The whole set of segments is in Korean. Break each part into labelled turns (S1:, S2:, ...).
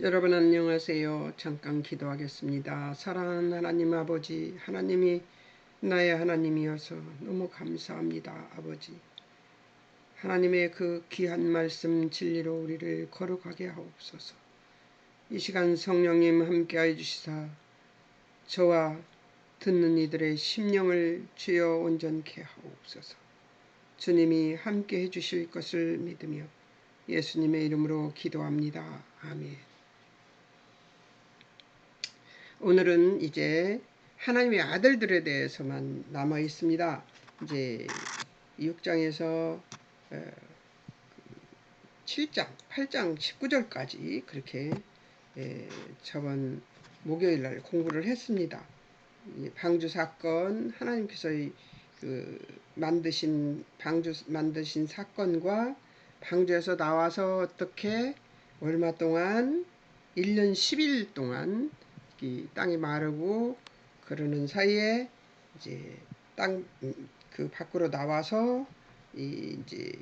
S1: 여러분 안녕하세요. 잠깐 기도하겠습니다. 사랑하는 하나님 아버지, 하나님이 나의 하나님이어서 너무 감사합니다. 아버지, 하나님의 그 귀한 말씀 진리로 우리를 거룩하게 하옵소서. 이 시간 성령님 함께하여 주시사 저와 듣는 이들의 심령을 주여 온전케 하옵소서. 주님이 함께해 주실 것을 믿으며 예수님의 이름으로 기도합니다. 아멘. 오늘은 이제 하나님의 아들들에 대해서만 남아 있습니다. 이제 6장에서 7장, 8장 19절까지 그렇게 저번 목요일 날 공부를 했습니다. 방주 사건, 하나님께서 방주 만드신 사건과 방주에서 나와서 어떻게 얼마 동안 1년 10일 동안 이 땅이 마르고 그러는 사이에 이제 땅 그 밖으로 나와서 이제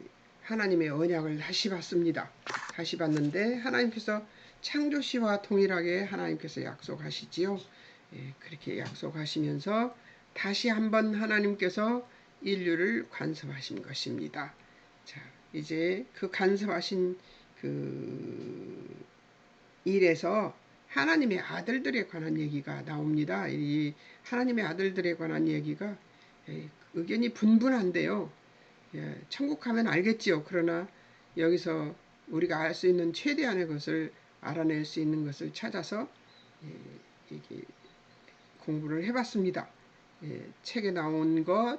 S1: 하나님의 언약을 다시 받습니다. 다시 받는데 하나님께서 창조시와 동일하게 하나님께서 약속하시지요. 그렇게 약속하시면서 다시 한번 하나님께서 인류를 간섭하신 것입니다. 자, 이제 그 간섭하신 그 일에서 하나님의 아들들에 관한 얘기가 나옵니다. 이 하나님의 아들들에 관한 얘기가 의견이 분분한데요. 천국 가면 알겠지요. 그러나 여기서 우리가 알 수 있는 최대한의 것을 알아낼 수 있는 것을 찾아서 이게 공부를 해봤습니다. 책에 나온 것,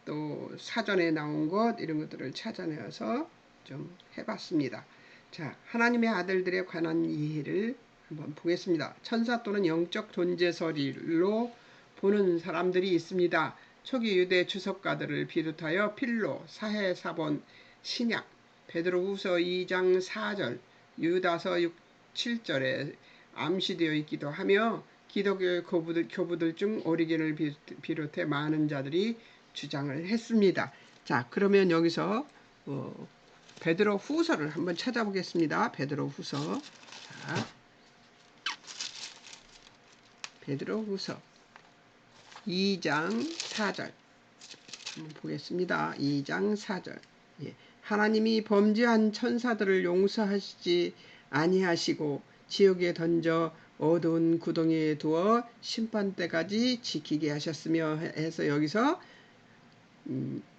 S1: 또 사전에 나온 것 이런 것들을 찾아내서 좀 해봤습니다. 자, 하나님의 아들들에 관한 이해를 한번 보겠습니다. 천사 또는 영적 존재설로 보는 사람들이 있습니다. 초기 유대 주석가들을 비롯하여 필로, 사해사본, 신약, 베드로후서 2장 4절, 유다서 6, 7절에 암시되어 있기도 하며 기독교의 교부들 중 오리겐을 비롯해 많은 자들이 주장을 했습니다. 자, 그러면 여기서 베드로 후서를 한번 찾아보겠습니다. 베드로 후서. 자, 베드로 후서 2장 4절 한번 보겠습니다. 2장 4절. 하나님이 범죄한 천사들을 용서하시지 아니하시고 지옥에 던져 어두운 구덩이에 두어 심판때까지 지키게 하셨으며 해서 여기서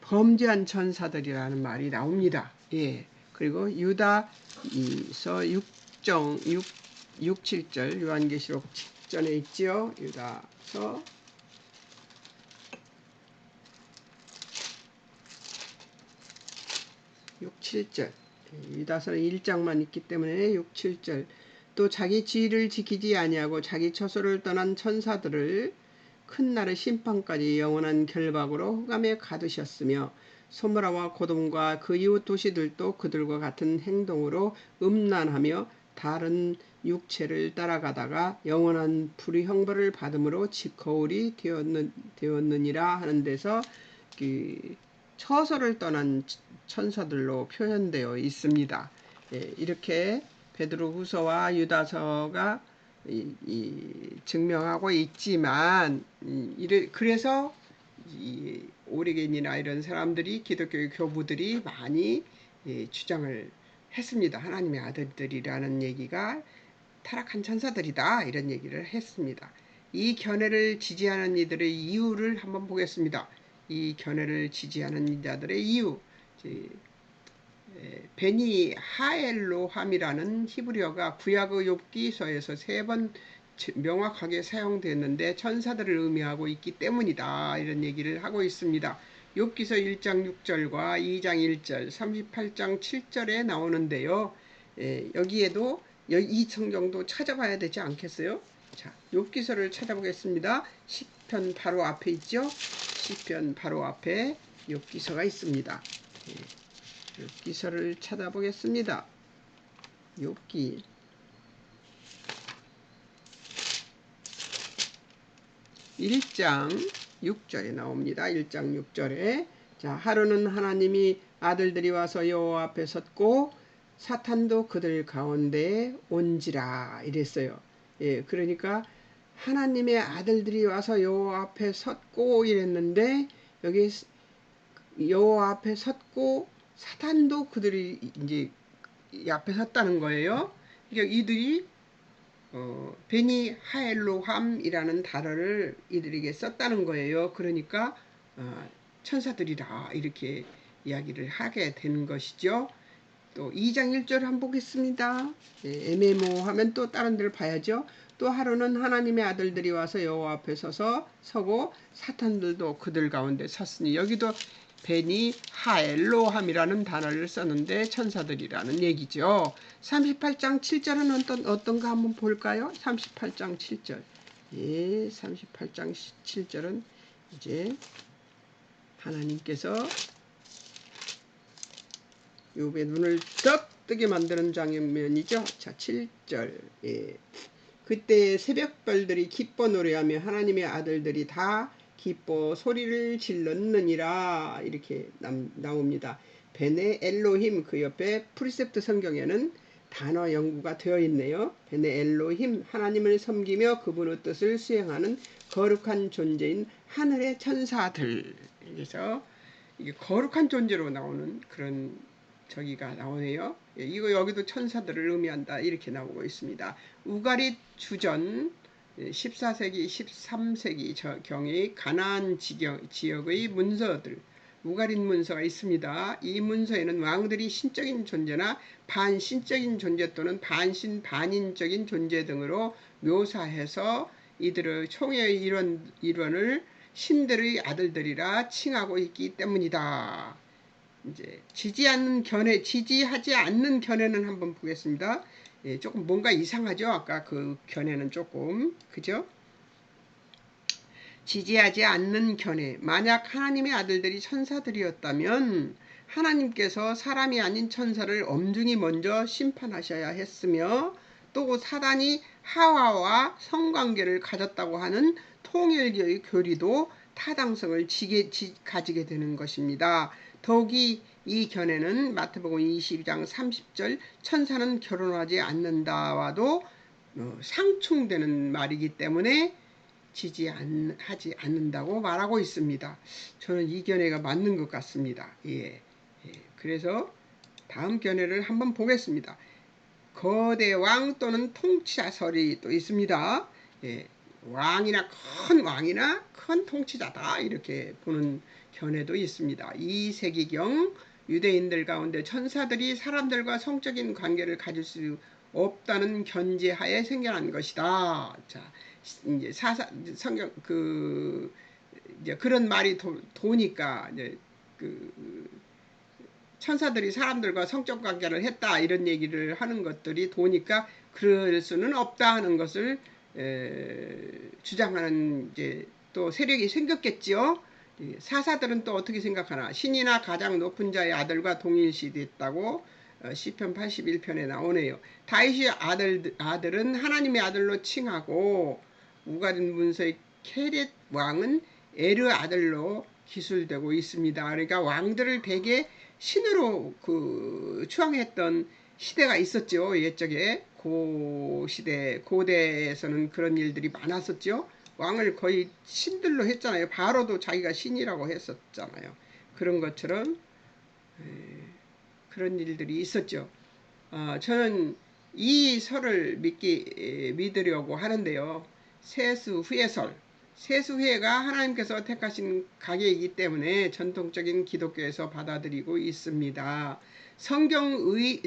S1: 범죄한 천사들이라는 말이 나옵니다. 그리고 유다서 6, 7절 요한계시록 직전에 있지요. 유다서 6, 7절 유다서는 1장만 있기 때문에 6, 7절 또 자기 지위를 지키지 아니하고 자기 처소를 떠난 천사들을 큰 날의 심판까지 영원한 결박으로 흑암에 가두셨으며 소므라와 고돔과 그 이웃 도시들도 그들과 같은 행동으로 음란하며 다른 육체를 따라가다가 영원한 불의 형벌을 받음으로 거울이 되었느니라 하는 데서 그 처소를 떠난 천사들로 표현되어 있습니다. 이렇게 베드로후서와 유다서가 증명하고 있지만 그래서 오리겐이나 이런 사람들이 기독교의 교부들이 많이 주장을 했습니다. 하나님의 아들들이라는 얘기가 타락한 천사들이다 이런 얘기를 했습니다. 이 견해를 지지하는 이들의 이유를 한번 보겠습니다. 이 견해를 지지하는 자들의 이유, 베니 하엘로함이라는 히브리어가 구약의 욥기서에서 3번 명확하게 사용됐는데 천사들을 의미하고 있기 때문이다 이런 얘기를 하고 있습니다. 욥기서 1장 6절과 2장 1절 38장 7절에 나오는데요. 여기에도 이 성경도 찾아봐야 되지 않겠어요? 자, 욥기서를 찾아보겠습니다. 시편 바로 앞에 있죠. 시편 바로 앞에 욥기서가 있습니다. 욥기서를 찾아보겠습니다. 욥기 1장 6절에 나옵니다. 1장 6절에 자, 하루는 하나님이 아들들이 와서 여호와 앞에 섰고 사탄도 그들 가운데 온지라 이랬어요. 예, 그러니까 하나님의 아들들이 와서 여호와 앞에 섰고 이랬는데 여기 여호와 앞에 섰고 사탄도 그들이 이제 이 앞에 섰다는 거예요. 그러니까 이들이 베니 하엘로함이라는 단어를 이들에게 썼다는 거예요. 그러니까 천사들이라 이렇게 이야기를 하게 되는 것이죠. 또 2장 1절 한번 보겠습니다. 예, 애매모호하면 또 다른 데를 봐야죠. 또 하루는 하나님의 아들들이 와서 여호와 앞에 서고 사탄들도 그들 가운데 섰으니 여기도 베니 하엘로함이라는 단어를 썼는데 천사들이라는 얘기죠. 38장 7절은 어떤가 한번 볼까요? 38장 7절. 예, 38장 7절은 이제 하나님께서 욥의 눈을 떡 뜨게 만드는 장면이죠. 자, 7절. 예. 그때 새벽별들이 기뻐 노래하며 하나님의 아들들이 다 기뻐 소리를 질렀느니라 이렇게 나옵니다. 베네 엘로힘 그 옆에 프리셉트 성경에는 단어 연구가 되어 있네요. 베네 엘로힘 하나님을 섬기며 그분의 뜻을 수행하는 거룩한 존재인 하늘의 천사들. 그래서 이게 거룩한 존재로 나오는 그런 저기가 나오네요. 예, 이거 여기도 천사들을 의미한다 이렇게 나오고 있습니다. 우가릿 주전 14세기 13세기 경의 가나안 지역의 문서들 우가릿 문서가 있습니다. 이 문서에는 왕들이 신적인 존재나 반신적인 존재 또는 반신 반인적인 존재 등으로 묘사해서 이들의 총의 일원을 신들의 아들들이라 칭하고 있기 때문이다. 이제 지지하지 않는 견해는 한번 보겠습니다. 예, 조금 뭔가 이상하죠? 아까 그 견해는 조금 그죠? 지지하지 않는 견해. 만약 하나님의 아들들이 천사들이었다면 하나님께서 사람이 아닌 천사를 엄중히 먼저 심판하셔야 했으며 또 사단이 하와와 성관계를 가졌다고 하는 통일교의 교리도 타당성을 가지게 되는 것입니다. 더욱이 이 견해는 마태복음 22장 30절 천사는 결혼하지 않는다와도 상충되는 말이기 때문에 하지 않는다고 말하고 있습니다. 저는 이 견해가 맞는 것 같습니다. 예. 그래서 다음 견해를 한번 보겠습니다. 거대 왕 또는 통치자설이 또 있습니다. 예. 왕이나 큰 통치자다 이렇게 보는 견해도 있습니다. 2세기경 유대인들 가운데 천사들이 사람들과 성적인 관계를 가질 수 없다는 견제하에 생겨난 것이다. 자, 이제 성경 이제 그런 말이 도니까 이제 천사들이 사람들과 성적 관계를 했다 이런 얘기를 하는 것들이 도니까 그럴 수는 없다 하는 것을 주장하는 이제 또 세력이 생겼겠지요. 사사들은 또 어떻게 생각하나? 신이나 가장 높은 자의 아들과 동일시됐다고 시편 81편에 나오네요. 다윗의 아들은 하나님의 아들로 칭하고 우가릿 문서의 케렛 왕은 에르 아들로 기술되고 있습니다. 그러니까 왕들을 대개 신으로 추앙했던 시대가 있었죠. 옛적에 고대에서는 그런 일들이 많았었죠. 왕을 거의 신들로 했잖아요. 바로도 자기가 신이라고 했었잖아요. 그런 것처럼 그런 일들이 있었죠. 저는 이 설을 믿으려고 하는데요. 세수후회가 하나님께서 택하신 가계이기 때문에 전통적인 기독교에서 받아들이고 있습니다. 성경에서는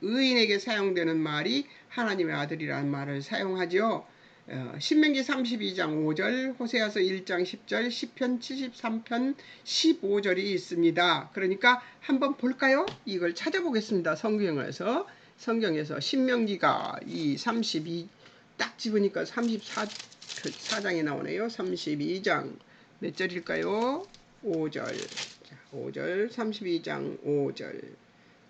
S1: 의인에게 사용되는 말이 하나님의 아들이라는 말을 사용하죠. 신명기 32장 5절, 호세아서 1장 10절, 시편 73편 15절이 있습니다. 그러니까 한번 볼까요? 이걸 찾아보겠습니다. 성경에서 신명기가 이 32 딱 집으니까 34장이 나오네요. 32장 몇 절일까요? 5절. 자, 5절 32장 5절.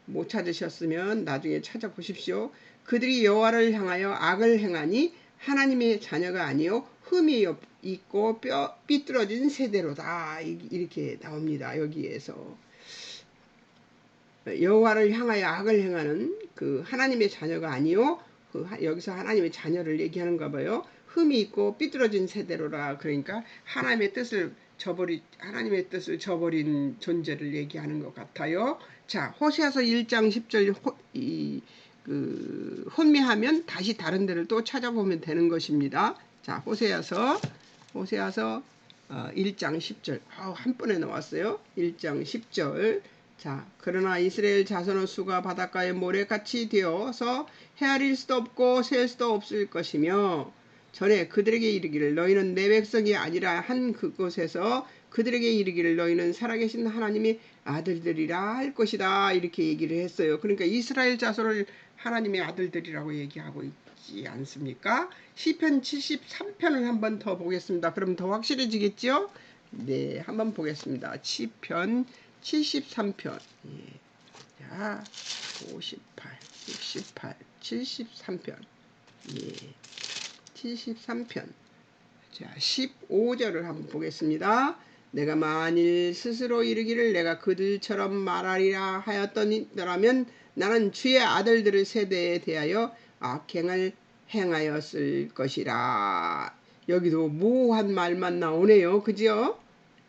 S1: 못 찾으셨으면 나중에 찾아보십시오. 그들이 여호와를 향하여 악을 행하니 하나님의 자녀가 아니요 흠이 있고 삐뚤어진 세대로다 이렇게 나옵니다. 여기에서 여호와를 향하여 악을 행하는 그 하나님의 자녀가 아니요. 여기서 하나님의 자녀를 얘기하는가 봐요. 흠이 있고 삐뚤어진 세대로라. 그러니까 하나님의 뜻을 저버린 존재를 얘기하는 것 같아요. 자, 호세아서 1장 10절 혼미하면 다시 다른 데를 또 찾아보면 되는 것입니다. 자, 호세아서 1장 10절. 한 번에 나왔어요. 1장 10절. 자, 그러나 이스라엘 자손의 수가 바닷가의 모래같이 되어서 헤아릴 수도 없고 셀 수도 없을 것이며, 전에 그들에게 이르기를 너희는 내 백성이 아니라 한 그곳에서 그들에게 이르기를 너희는 살아계신 하나님의 아들들이라 할 것이다. 이렇게 얘기를 했어요. 그러니까 이스라엘 자손을 하나님의 아들들이라고 얘기하고 있지 않습니까? 시편 73편을 한번 더 보겠습니다. 그럼 더 확실해지겠죠? 네, 한번 보겠습니다. 시편 73편. 예. 자, 58, 68, 73편. 예. 73편. 자, 15절을 한번 보겠습니다. 내가 만일 스스로 이르기를 내가 그들처럼 말하리라 하였더라면 나는 주의 아들들의 세대에 대하여 악행을 행하였을 것이라. 여기도 모호한 말만 나오네요. 그죠?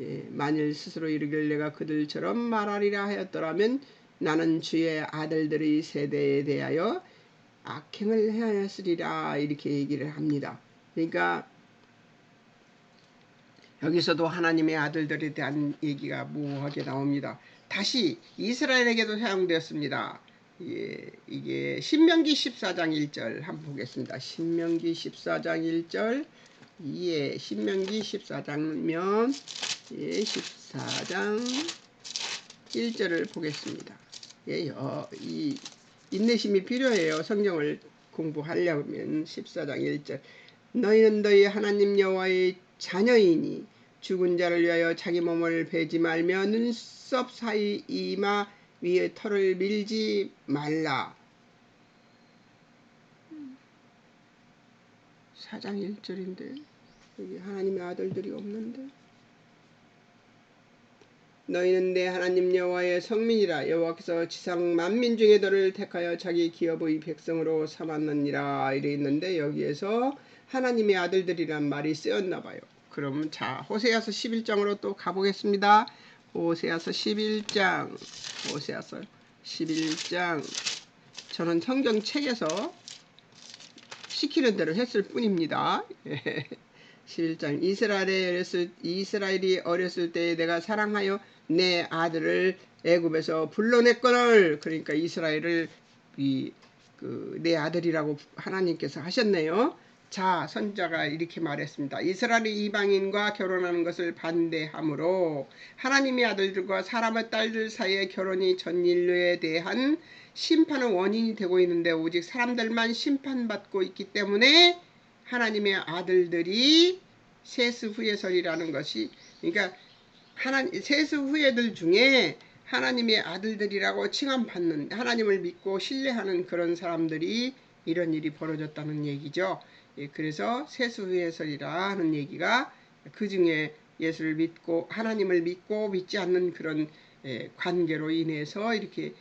S1: 예, 만일 스스로 이르기를 내가 그들처럼 말하리라 하였더라면 나는 주의 아들들의 세대에 대하여 악행을 행하였으리라. 이렇게 얘기를 합니다. 그러니까 여기서도 하나님의 아들들에 대한 얘기가 모호하게 나옵니다. 다시 이스라엘에게도 사용되었습니다. 예, 이게 신명기 14장 1절 한번 보겠습니다. 신명기 14장 1절. 예, 신명기 14장면 14장 1절을 보겠습니다. 예, 이 인내심이 필요해요. 성경을 공부하려면 14장 1절. 너희는 너희 하나님 여호와의 자녀이니 죽은 자를 위하여 자기 몸을 베지 말며 눈썹 사이 이마 위에 털을 밀지 말라. 4장 1절인데 여기 하나님의 아들들이 없는데. 너희는 내 하나님 여호와의 성민이라. 여호와께서 지상 만민 중에 너를 택하여 자기 기업의 백성으로 삼았느니라. 이래 있는데 여기에서 하나님의 아들들이란 말이 쓰였나 봐요. 그럼 자, 호세아서 11장으로 또 가보겠습니다. 호세아서 11장. 저는 성경책에서 시키는 대로 했을 뿐입니다. 11장. 이스라엘이 어렸을 때에 내가 사랑하여 내 아들을 애굽에서 불러냈거늘. 그러니까 이스라엘을 내 아들이라고 하나님께서 하셨네요. 자, 선자가 이렇게 말했습니다. 이스라엘이 이방인과 결혼하는 것을 반대하므로 하나님의 아들들과 사람의 딸들 사이의 결혼이 전 인류에 대한 심판의 원인이 되고 있는데 오직 사람들만 심판받고 있기 때문에 하나님의 아들들이 세수 후예설이라는 것이, 그러니까 세수 후예들 중에 하나님의 아들들이라고 칭함받는, 하나님을 믿고 신뢰하는 그런 사람들이 이런 일이 벌어졌다는 얘기죠. 예, 그래서 세수 후예설이라 하는 얘기가 그 중에 예수를 믿고 하나님을 믿고 믿지 않는 그런 관계로 인해서 이렇게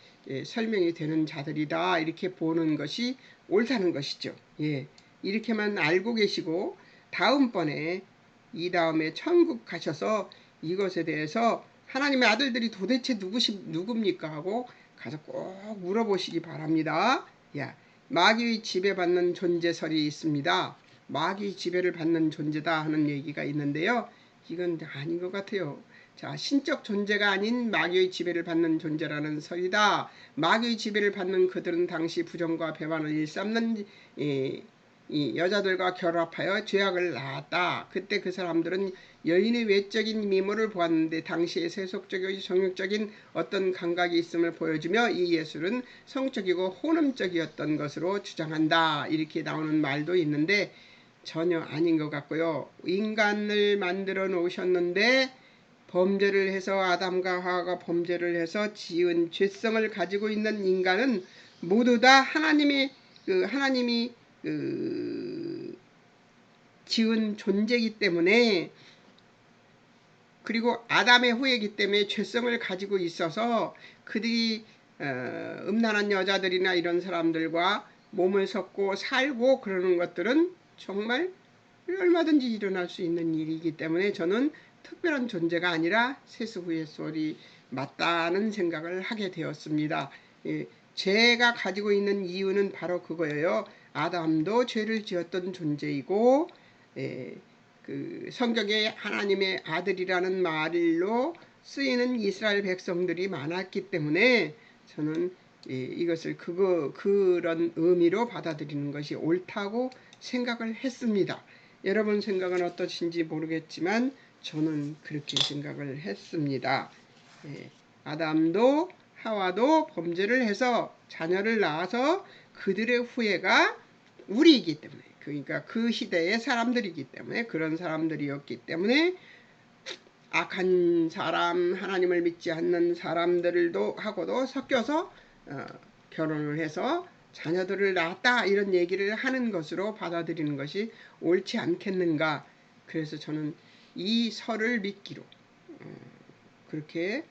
S1: 설명이 되는 자들이다, 이렇게 보는 것이 옳다는 것이죠. 예, 이렇게만 알고 계시고 다음번에 이 다음에 천국 가셔서 이것에 대해서 하나님의 아들들이 도대체 누굽니까 하고 가서 꼭 물어보시기 바랍니다. 야, 마귀의 지배받는 존재설이 있습니다. 마귀의 지배를 받는 존재다 하는 얘기가 있는데요. 이건 아닌 것 같아요. 자, 신적 존재가 아닌 마귀의 지배를 받는 존재라는 설이다. 마귀의 지배를 받는 그들은 당시 부정과 배반을 일삼는 이 여자들과 결합하여 죄악을 낳았다. 그때 그 사람들은 여인의 외적인 미모를 보았는데 당시에 세속적이고 정욕적인 어떤 감각이 있음을 보여주며 이 예술은 성적이고 혼음적이었던 것으로 주장한다. 이렇게 나오는 말도 있는데 전혀 아닌 것 같고요. 인간을 만들어 놓으셨는데 범죄를 해서 아담과 하와가 범죄를 해서 지은 죄성을 가지고 있는 인간은 모두 다 하나님이 지은 존재이기 때문에, 그리고 아담의 후예이기 때문에 죄성을 가지고 있어서 그들이 음란한 여자들이나 이런 사람들과 몸을 섞고 살고 그러는 것들은 정말 얼마든지 일어날 수 있는 일이기 때문에 저는 특별한 존재가 아니라 세수 후의 소리 맞다는 생각을 하게 되었습니다. 예, 제가 가지고 있는 이유는 바로 그거예요. 아담도 죄를 지었던 존재이고, 예, 그 성경에 하나님의 아들이라는 말로 쓰이는 이스라엘 백성들이 많았기 때문에 저는 이것을 그런 의미로 받아들이는 것이 옳다고 생각을 했습니다. 여러분 생각은 어떠신지 모르겠지만 저는 그렇게 생각을 했습니다. 아담도 하와도 범죄를 해서 자녀를 낳아서 그들의 후예가 우리이기 때문에, 그러니까 그 시대의 사람들이기 때문에, 그런 사람들이었기 때문에 악한 사람, 하나님을 믿지 않는 사람들도 하고도 섞여서 결혼을 해서 자녀들을 낳았다 이런 얘기를 하는 것으로 받아들이는 것이 옳지 않겠는가. 그래서 저는 이 설을 믿기로 그렇게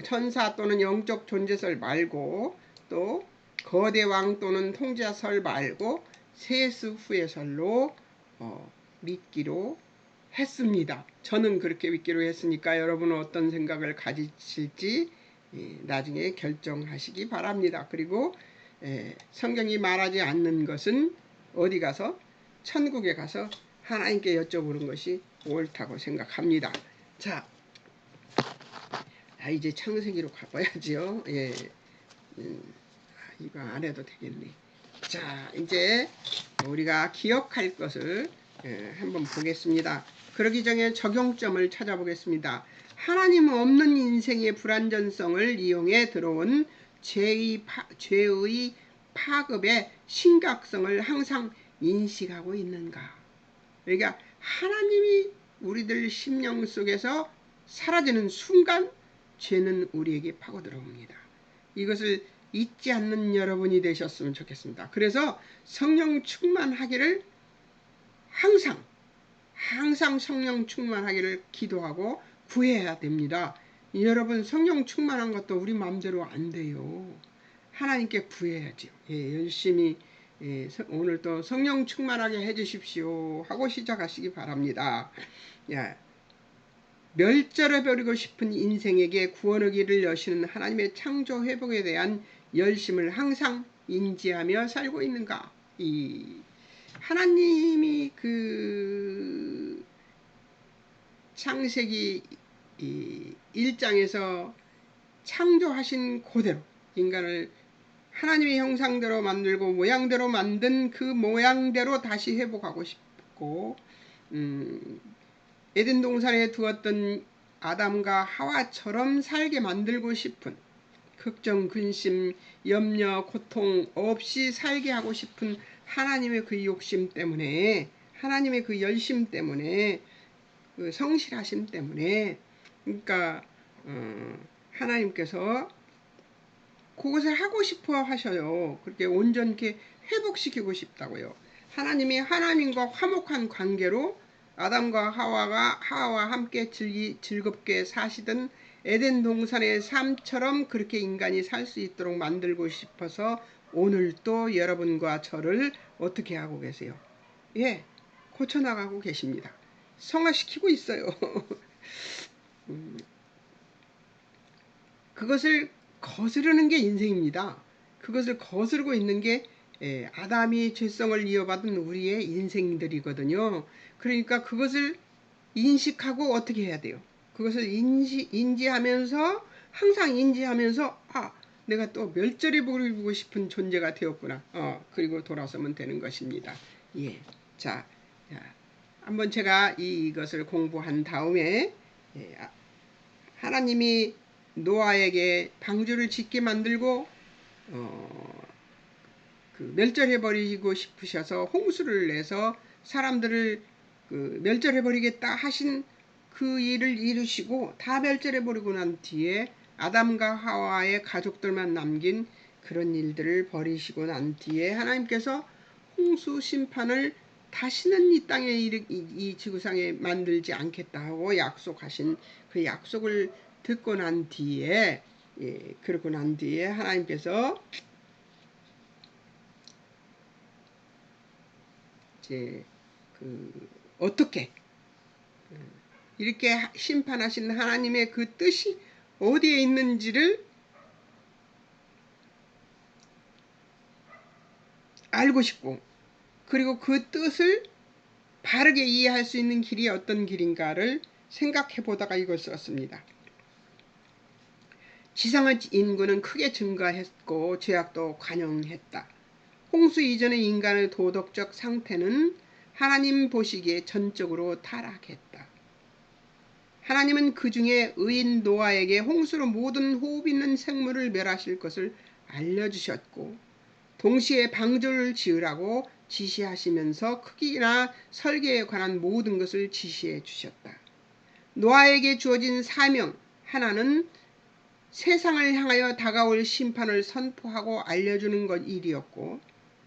S1: 천사 또는 영적 존재설 말고 또 거대왕 또는 통제설 말고 세수 후의 설로 믿기로 했습니다. 저는 그렇게 믿기로 했으니까 여러분은 어떤 생각을 가지실지 나중에 결정하시기 바랍니다. 그리고 성경이 말하지 않는 것은 어디 가서 천국에 가서 하나님께 여쭤보는 것이 옳다고 생각합니다. 자, 이제 창세기로 가봐야지요. 예, 이거 안 해도 되겠네. 자, 이제 우리가 기억할 것을 한번 보겠습니다. 그러기 전에 적용점을 찾아보겠습니다. 하나님 없는 인생의 불완전성을 이용해 들어온 죄의 파급의 심각성을 항상 인식하고 있는가? 그러니까 하나님이 우리들 심령 속에서 사라지는 순간 죄는 우리에게 파고 들어옵니다. 이것을 잊지 않는 여러분이 되셨으면 좋겠습니다. 그래서 성령 충만하기를 항상 성령 충만하기를 기도하고 구해야 됩니다. 여러분 성령 충만한 것도 우리 마음대로 안 돼요. 하나님께 구해야죠. 열심히 오늘도 성령 충만하게 해주십시오 하고 시작하시기 바랍니다. 멸절해버리고 싶은 인생에게 구원의 길을 여시는 하나님의 창조 회복에 대한 열심을 항상 인지하며 살고 있는가? 하나님이 그 창세기 1장에서 창조하신 그대로 인간을 하나님의 형상대로 만들고 모양대로 만든 그 모양대로 다시 회복하고 싶고 에덴 동산에 두었던 아담과 하와처럼 살게 만들고 싶은 걱정, 근심, 염려, 고통 없이 살게 하고 싶은 하나님의 그 욕심 때문에, 하나님의 그 열심 때문에, 그 성실하심 때문에, 그러니까 하나님께서 그것을 하고 싶어 하셔요. 그렇게 온전히 회복시키고 싶다고요. 하나님이 하나님과 화목한 관계로 아담과 하와와 함께 즐겁게 사시던 에덴 동산의 삶처럼 그렇게 인간이 살 수 있도록 만들고 싶어서 오늘 또 여러분과 저를 어떻게 하고 계세요? 고쳐나가고 계십니다. 성화시키고 있어요. 그것을 거스르는 게 인생입니다. 그것을 거스르고 있는 게 아담이 죄성을 이어받은 우리의 인생들이거든요. 그러니까 그것을 인식하고 어떻게 해야 돼요? 그것을 인지하면서 항상 인지하면서 내가 또 멸절해 버리고 싶은 존재가 되었구나. 그리고 돌아서면 되는 것입니다. 자, 한번 제가 이것을 공부한 다음에 하나님이 노아에게 방주를 짓게 만들고 멸절해버리고 싶으셔서 홍수를 내서 사람들을 멸절해버리겠다 하신 그 일을 이루시고 다 멸절해버리고 난 뒤에 아담과 하와의 가족들만 남긴 그런 일들을 버리시고 난 뒤에 하나님께서 홍수 심판을 다시는 이 땅에 이 지구상에 만들지 않겠다 하고 약속하신 그 약속을 듣고 난 뒤에 예, 그러고 난 뒤에 하나님께서 이제 어떻게 이렇게 심판하신 하나님의 그 뜻이 어디에 있는지를 알고 싶고, 그리고 그 뜻을 바르게 이해할 수 있는 길이 어떤 길인가를 생각해 보다가 이걸 썼습니다. 지상의 인구는 크게 증가했고 죄악도 관영했다. 홍수 이전의 인간의 도덕적 상태는 하나님 보시기에 전적으로 타락했다. 하나님은 그 중에 의인 노아에게 홍수로 모든 호흡 있는 생물을 멸하실 것을 알려주셨고, 동시에 방주를 지으라고 지시하시면서 크기나 설계에 관한 모든 것을 지시해 주셨다. 노아에게 주어진 사명 하나는 세상을 향하여 다가올 심판을 선포하고 알려주는 것 일이었고,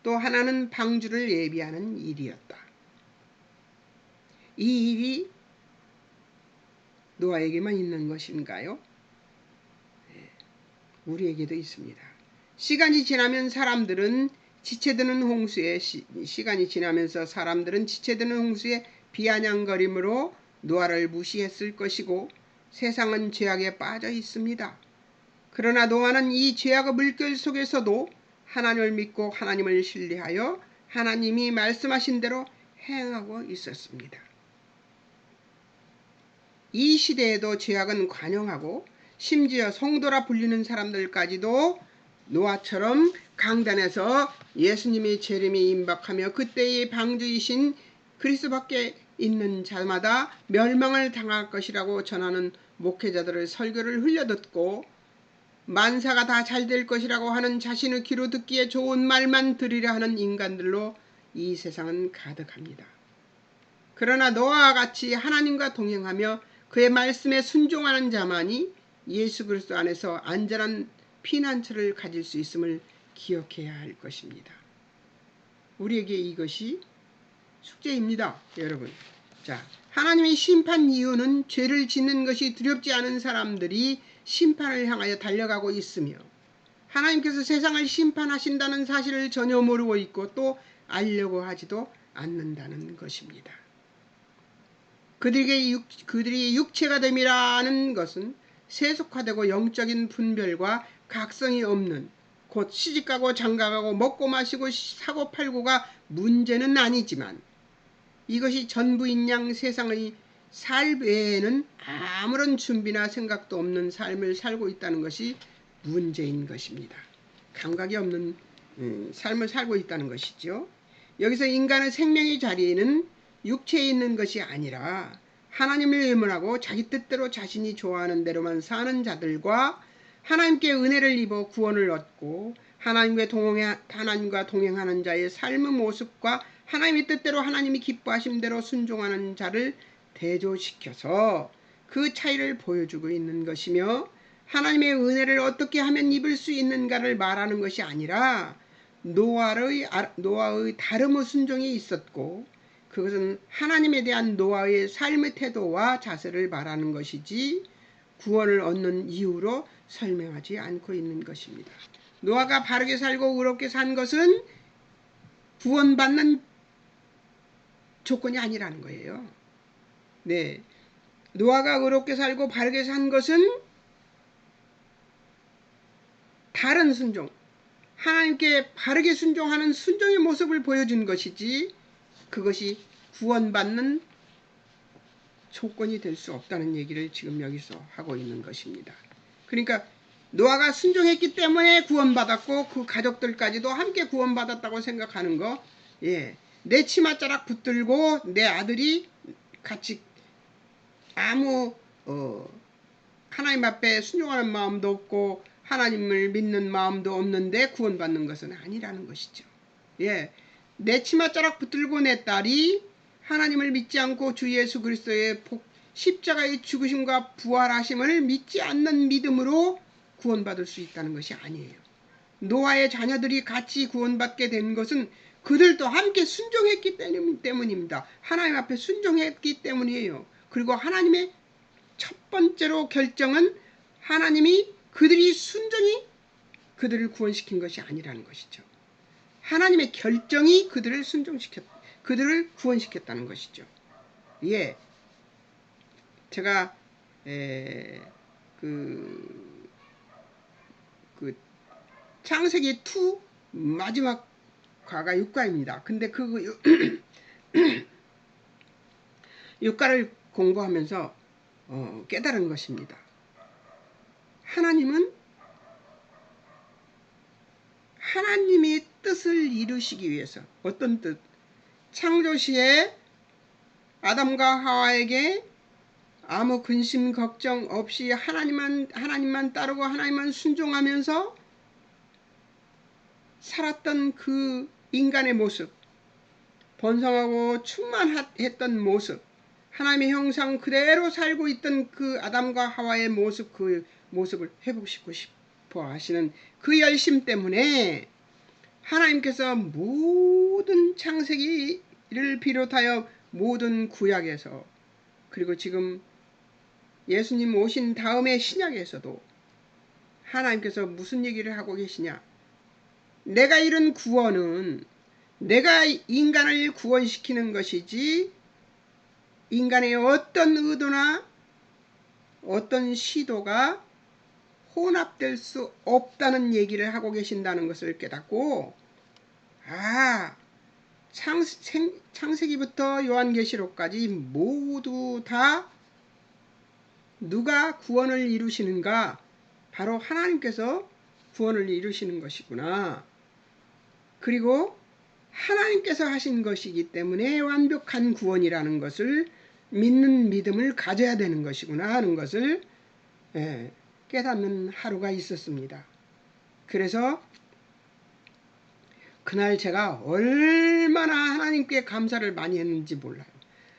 S1: 또 하나는 방주를 예비하는 일이었다. 이 일이 노아에게만 있는 것인가요? 우리에게도 있습니다. 시간이 지나면 사람들은 지체드는 홍수에 시간이 지나면서 사람들은 지체드는 홍수에 비아냥거림으로 노아를 무시했을 것이고, 세상은 죄악에 빠져 있습니다. 그러나 노아는 이 죄악의 물결 속에서도 하나님을 믿고 하나님을 신뢰하여 하나님이 말씀하신 대로 행하고 있었습니다. 이 시대에도 죄악은 관영하고, 심지어 성도라 불리는 사람들까지도 노아처럼 강단에서 예수님의 재림이 임박하며 그때의 방주이신 그리스도밖에 있는 자마다 멸망을 당할 것이라고 전하는 목회자들의 설교를 흘려듣고, 만사가 다 잘 될 것이라고 하는 자신의 귀로 듣기에 좋은 말만 들으려 하는 인간들로 이 세상은 가득합니다. 그러나 노아와 같이 하나님과 동행하며 그의 말씀에 순종하는 자만이 예수 그리스도 안에서 안전한 피난처를 가질 수 있음을 기억해야 할 것입니다. 우리에게 이것이 숙제입니다, 여러분. 자, 하나님의 심판 이유는 죄를 짓는 것이 두렵지 않은 사람들이 심판을 향하여 달려가고 있으며, 하나님께서 세상을 심판하신다는 사실을 전혀 모르고 있고 또 알려고 하지도 않는다는 것입니다. 그들이 육체가 됨이라는 것은 세속화되고 영적인 분별과 각성이 없는, 곧 시집가고 장가가고 먹고 마시고 사고 팔고가 문제는 아니지만, 이것이 전부인 양 세상의 살 외에는 아무런 준비나 생각도 없는 삶을 살고 있다는 것이 문제인 것입니다. 감각이 없는 삶을 살고 있다는 것이죠. 여기서 인간의 생명의 자리에는 육체에 있는 것이 아니라 하나님을 외면하고 자기 뜻대로 자신이 좋아하는 대로만 사는 자들과 하나님께 은혜를 입어 구원을 얻고 하나님과 동행하는 자의 삶의 모습과 하나님의 뜻대로 하나님이 기뻐하신 대로 순종하는 자를 대조시켜서 그 차이를 보여주고 있는 것이며, 하나님의 은혜를 어떻게 하면 입을 수 있는가를 말하는 것이 아니라 노아의 다름의 순종이 있었고, 그것은 하나님에 대한 노아의 삶의 태도와 자세를 말하는 것이지 구원을 얻는 이유로 설명하지 않고 있는 것입니다. 노아가 바르게 살고 의롭게 산 것은 구원받는 조건이 아니라는 거예요. 네, 노아가 의롭게 살고 바르게 산 것은 다른 순종, 하나님께 바르게 순종하는 순종의 모습을 보여준 것이지 그것이 구원받는 조건이 될 수 없다는 얘기를 지금 여기서 하고 있는 것입니다. 그러니까 노아가 순종했기 때문에 구원받았고 그 가족들까지도 함께 구원받았다고 생각하는 거, 내 치맛자락 붙들고 내 아들이 같이 아무 하나님 앞에 순종하는 마음도 없고 하나님을 믿는 마음도 없는데 구원받는 것은 아니라는 것이죠. 내 치맛자락 붙들고 내 딸이 하나님을 믿지 않고 주 예수 그리스도의 십자가의 죽으심과 부활하심을 믿지 않는 믿음으로 구원받을 수 있다는 것이 아니에요. 노아의 자녀들이 같이 구원받게 된 것은 그들도 함께 순종했기 때문입니다. 하나님 앞에 순종했기 때문이에요. 그리고 하나님의 첫 번째로 결정은 하나님이 그들이 순전히 그들을 구원시킨 것이 아니라는 것이죠. 하나님의 결정이 그들을 구원시켰다는 것이죠. 예, 제가 그 창세기 2 마지막 과가 6과입니다. 근데 그 6과를 공부하면서 깨달은 것입니다. 하나님은 하나님의 뜻을 이루시기 위해서 어떤 뜻? 창조시에 아담과 하와에게 아무 근심 걱정 없이 하나님만 따르고 하나님만 순종하면서 살았던 그 인간의 모습, 번성하고 충만했던 모습, 하나님의 형상 그대로 살고 있던 그 아담과 하와의 모습, 그 모습을 회복시키고 싶어 하시는 그 열심 때문에 하나님께서 모든 창세기를 비롯하여 모든 구약에서, 그리고 지금 예수님 오신 다음에 신약에서도 하나님께서 무슨 얘기를 하고 계시냐? 내가 이룬 구원은 내가 인간을 구원시키는 것이지 인간의 어떤 의도나 어떤 시도가 혼합될 수 없다는 얘기를 하고 계신다는 것을 깨닫고, 창세기부터 요한계시록까지 모두 다 누가 구원을 이루시는가? 바로 하나님께서 구원을 이루시는 것이구나. 그리고 하나님께서 하신 것이기 때문에 완벽한 구원이라는 것을 믿는 믿음을 가져야 되는 것이구나 하는 것을 깨닫는 하루가 있었습니다. 그래서 그날 제가 얼마나 하나님께 감사를 많이 했는지 몰라요.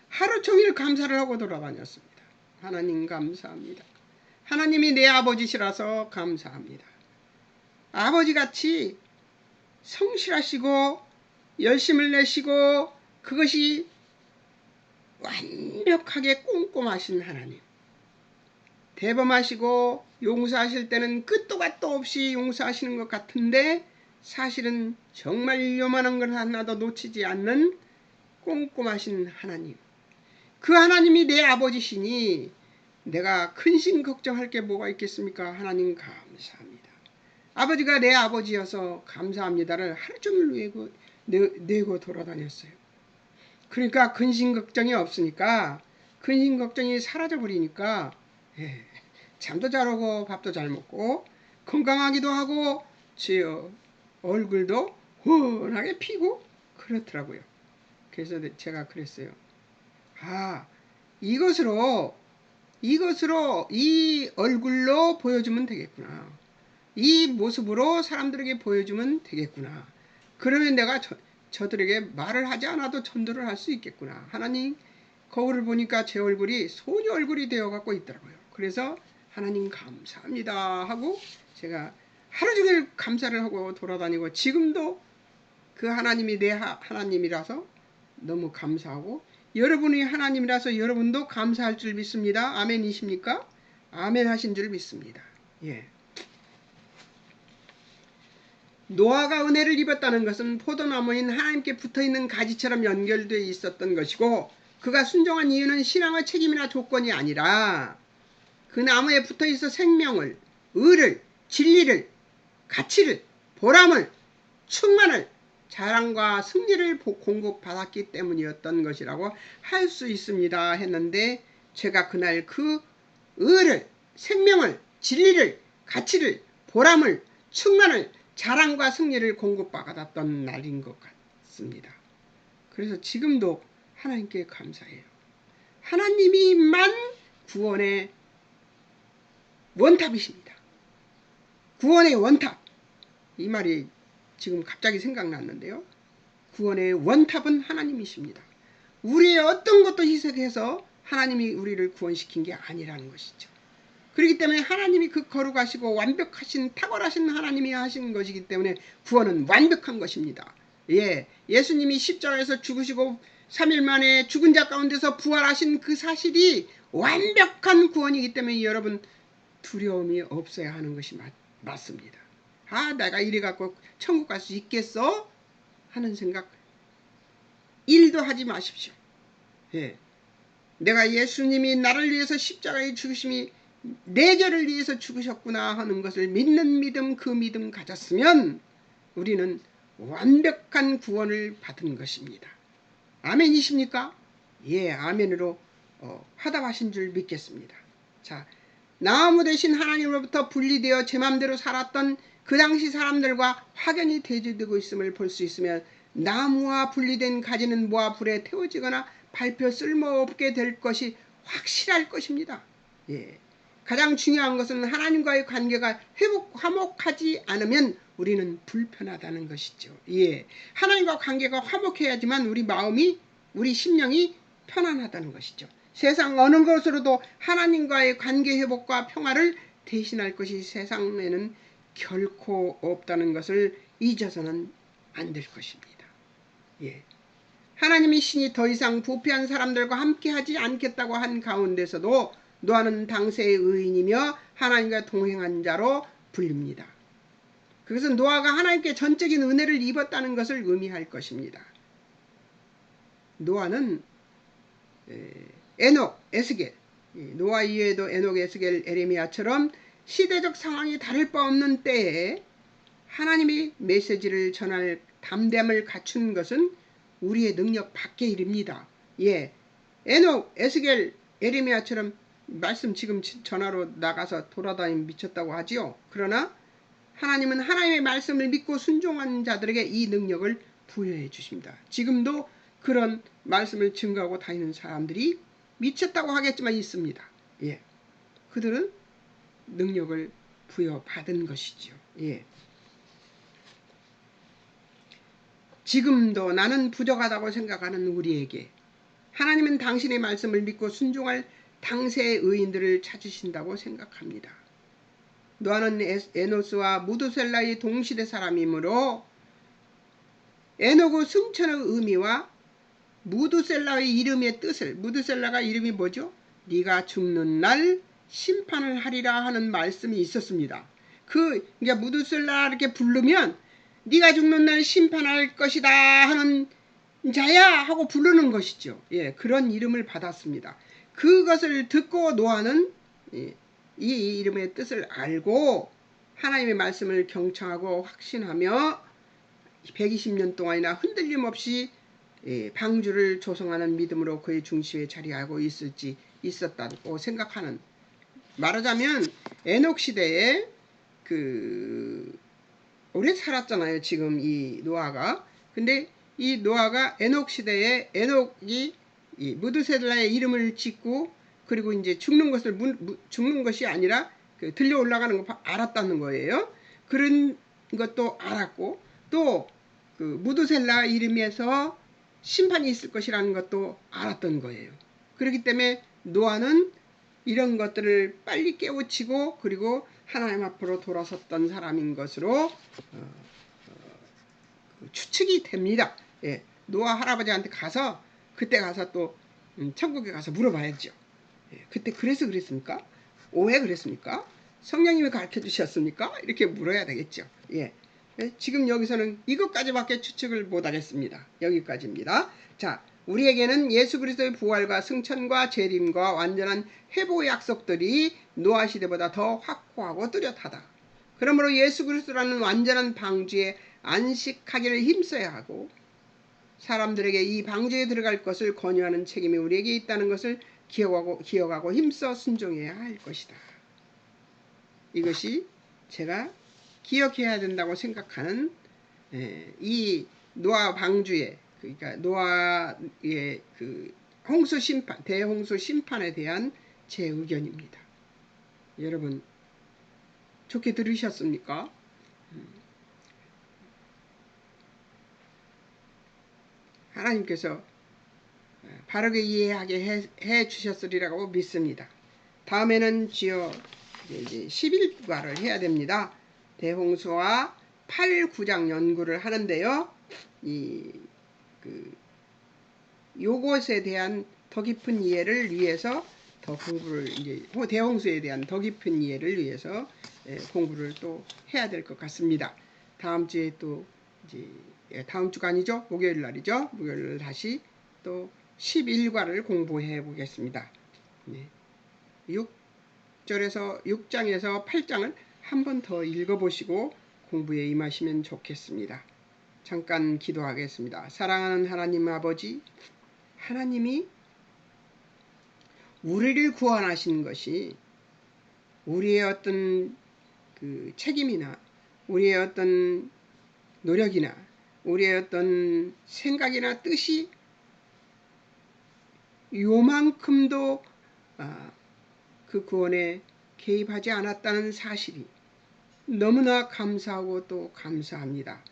S1: 하루 종일 감사를 하고 돌아다녔습니다. 하나님 감사합니다. 하나님이 내 아버지시라서 감사합니다. 아버지같이 성실하시고 열심을 내시고 그것이 완벽하게 꼼꼼하신 하나님, 대범하시고 용서하실 때는 끝도 갓도 없이 용서하시는 것 같은데 사실은 정말 요만한 걸 하나도 놓치지 않는 꼼꼼하신 하나님, 그 하나님이 내 아버지시니 내가 근심 걱정할 게 뭐가 있겠습니까? 하나님 감사합니다. 아버지가 내 아버지여서 감사합니다를 하루 종일 내고 돌아다녔어요. 그러니까 근심 걱정이 없으니까, 근심 걱정이 사라져 버리니까 잠도 잘 오고 밥도 잘 먹고 건강하기도 하고 제 얼굴도 훤하게 피고 그렇더라고요. 그래서 제가 그랬어요. 이것으로 이 얼굴로 보여주면 되겠구나. 이 모습으로 사람들에게 보여주면 되겠구나. 그러면 내가 저들에게 말을 하지 않아도 전도를 할 수 있겠구나. 하나님 거울을 보니까 제 얼굴이 소녀 얼굴이 되어갖고 있더라고요. 그래서 하나님 감사합니다 하고 제가 하루 종일 감사를 하고 돌아다니고, 지금도 그 하나님이 내 하나님이라서 너무 감사하고, 여러분이 하나님이라서 여러분도 감사할 줄 믿습니다. 아멘이십니까? 아멘 하신 줄 믿습니다. 예. 노아가 은혜를 입었다는 것은 포도나무인 하나님께 붙어있는 가지처럼 연결되어 있었던 것이고, 그가 순종한 이유는 신앙의 책임이나 조건이 아니라 그 나무에 붙어있어 생명을, 의를, 진리를, 가치를, 보람을, 충만을, 자랑과 승리를 공급받았기 때문이었던 것이라고 할 수 있습니다 했는데, 제가 그날 그 의를, 생명을, 진리를, 가치를, 보람을, 충만을, 자랑과 승리를 공급받았던 날인 것 같습니다. 그래서 지금도 하나님께 감사해요. 하나님이만 구원의 원탑이십니다. 구원의 원탑. 이 말이 지금 갑자기 생각났는데요. 구원의 원탑은 하나님이십니다. 우리의 어떤 것도 희석해서 하나님이 우리를 구원시킨 게 아니라는 것이죠. 그렇기 때문에 하나님이 그 거룩하시고 완벽하신 탁월하신 하나님이 하신 것이기 때문에 구원은 완벽한 것입니다. 예수님이 십자가에서 죽으시고 3일 만에 죽은 자 가운데서 부활하신 그 사실이 완벽한 구원이기 때문에 여러분 두려움이 없어야 하는 것이 맞습니다. 아, 내가 이래 갖고 천국 갈 수 있겠어? 하는 생각 1도 하지 마십시오. 예. 내가 예수님이 나를 위해서 십자가에 죽으심이 내 죄를 위해서 죽으셨구나 하는 것을 믿는 믿음, 그 믿음 가졌으면 우리는 완벽한 구원을 받은 것입니다. 아멘이십니까? 예, 아멘으로 화답하신 줄 믿겠습니다. 자, 나무 대신 하나님으로부터 분리되어 제 맘대로 살았던 그 당시 사람들과 확연히 대조되고 있음을 볼 수 있으며, 나무와 분리된 가지는 모아 불에 태워지거나 밟혀 쓸모없게 될 것이 확실할 것입니다. 예. 가장 중요한 것은 하나님과의 관계가 화목하지 않으면 우리는 불편하다는 것이죠. 예. 하나님과 관계가 화목해야지만 우리 마음이, 우리 심령이 편안하다는 것이죠. 세상 어느 것으로도 하나님과의 관계 회복과 평화를 대신할 것이 세상에는 결코 없다는 것을 잊어서는 안 될 것입니다. 예. 하나님이 신이 더 이상 부패한 사람들과 함께하지 않겠다고 한 가운데서도 노아는 당세의 의인이며 하나님과 동행한 자로 불립니다. 그것은 노아가 하나님께 전적인 은혜를 입었다는 것을 의미할 것입니다. 노아는 에녹, 에스겔, 노아 이외에도 에녹, 에스겔, 에레미야처럼 시대적 상황이 다를 바 없는 때에 하나님이 메시지를 전할 담대함을 갖춘 것은 우리의 능력 밖의 일입니다. 예, 에녹, 에스겔, 에레미야처럼 말씀 지금 전화로 나가서 돌아다니면 미쳤다고 하지요. 그러나 하나님은 하나님의 말씀을 믿고 순종한 자들에게 이 능력을 부여해 주십니다. 지금도 그런 말씀을 증거하고 다니는 사람들이 미쳤다고 하겠지만 있습니다. 예, 그들은 능력을 부여받은 것이죠. 예. 지금도 나는 부족하다고 생각하는 우리에게 하나님은 당신의 말씀을 믿고 순종할 당세의 의인들을 찾으신다고 생각합니다. 노아는 에노스와 무두셀라의 동시대 사람이므로 에녹의 승천의 의미와 무두셀라의 이름의 뜻을, 무두셀라가 이름이 뭐죠? 네가 죽는 날 심판을 하리라 하는 말씀이 있었습니다. 그러니까 무두셀라 이렇게 부르면 네가 죽는 날 심판할 것이다 하는 자야 하고 부르는 것이죠. 예, 그런 이름을 받았습니다. 그것을 듣고 노아는 이 이름의 뜻을 알고 하나님의 말씀을 경청하고 확신하며 120년 동안이나 흔들림 없이 방주를 조성하는 믿음으로 그의 중심에 자리하고 있었다고 생각하는, 말하자면 에녹 시대에 오래 살았잖아요. 지금 이 노아가. 근데 이 노아가 에녹 시대에 에녹이 이 무드셀라의 이름을 짓고 그리고 이제 죽는 것이 아니라 들려 올라가는 거 알았다는 거예요. 그런 것도 알았고 또 무드셀라 이름에서 심판이 있을 것이라는 것도 알았던 거예요. 그렇기 때문에 노아는 이런 것들을 빨리 깨우치고 그리고 하나님 앞으로 돌아섰던 사람인 것으로 추측이 됩니다. 예, 노아 할아버지한테 가서 그때 가서 또 천국에 가서 물어봐야죠. 예, 그때 그래서 그랬습니까? 왜 그랬습니까? 성령님이 가르쳐 주셨습니까? 이렇게 물어야 되겠죠. 예. 지금 여기서는 이것까지밖에 추측을 못하겠습니다. 여기까지입니다. 자, 우리에게는 예수 그리스도의 부활과 승천과 재림과 완전한 회복의 약속들이 노아 시대보다 더 확고하고 뚜렷하다. 그러므로 예수 그리스도라는 완전한 방주에 안식하기를 힘써야 하고 사람들에게 이 방주에 들어갈 것을 권유하는 책임이 우리에게 있다는 것을 기억하고 힘써 순종해야 할 것이다. 이것이 제가 기억해야 된다고 생각하는 이 노아 방주의, 그러니까 노아의 홍수 심판, 대홍수 심판에 대한 제 의견입니다. 여러분 좋게 들으셨습니까? 하나님께서 바르게 이해하게 해 주셨으리라고 믿습니다. 다음에는 주여 이제 11과를 해야 됩니다. 대홍수와 8, 9장 연구를 하는데요. 요것에 대한 더 깊은 이해를 위해서 더 공부를 이제 대홍수에 대한 더 깊은 이해를 위해서 공부를 또 해야 될 것 같습니다. 다음 주에 또 이제 다음 주가 아니죠? 목요일 날이죠. 목요일 날 다시 또 11과를 공부해 보겠습니다. 네. 6장에서 8장을 한 번 더 읽어보시고 공부에 임하시면 좋겠습니다. 잠깐 기도하겠습니다. 사랑하는 하나님 아버지, 하나님이 우리를 구원하신 것이 우리의 어떤 그 책임이나 우리의 어떤 노력이나 우리의 어떤 생각이나 뜻이 요만큼도 그 구원에 개입하지 않았다는 사실이 너무나 감사하고 또 감사합니다.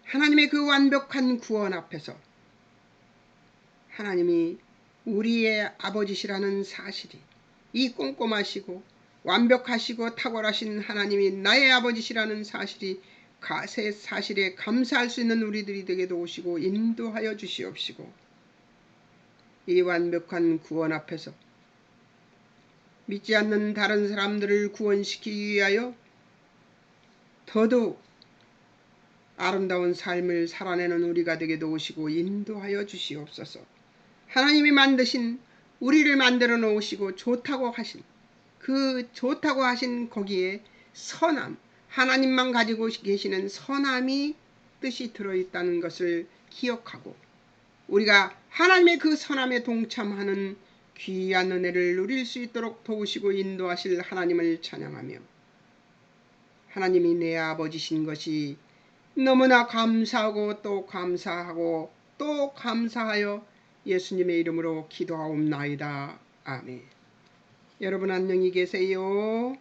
S1: 하나님의 그 완벽한 구원 앞에서 하나님이 우리의 아버지시라는 사실이, 이 꼼꼼하시고 완벽하시고 탁월하신 하나님이 나의 아버지시라는 사실이 사실에 감사할 수 있는 우리들이 되게 도우시고 인도하여 주시옵시고, 이 완벽한 구원 앞에서 믿지 않는 다른 사람들을 구원시키기 위하여 더더욱 아름다운 삶을 살아내는 우리가 되게 도우시고 인도하여 주시옵소서. 하나님이 만드신, 우리를 만들어 놓으시고 좋다고 하신 거기에 선함, 하나님만 가지고 계시는 선함이 뜻이 들어있다는 것을 기억하고 우리가 하나님의 그 선함에 동참하는 귀한 은혜를 누릴 수 있도록 도우시고 인도하실 하나님을 찬양하며, 하나님이 내 아버지신 것이 너무나 감사하고 또 감사하여 예수님의 이름으로 기도하옵나이다. 아멘. 여러분 안녕히 계세요.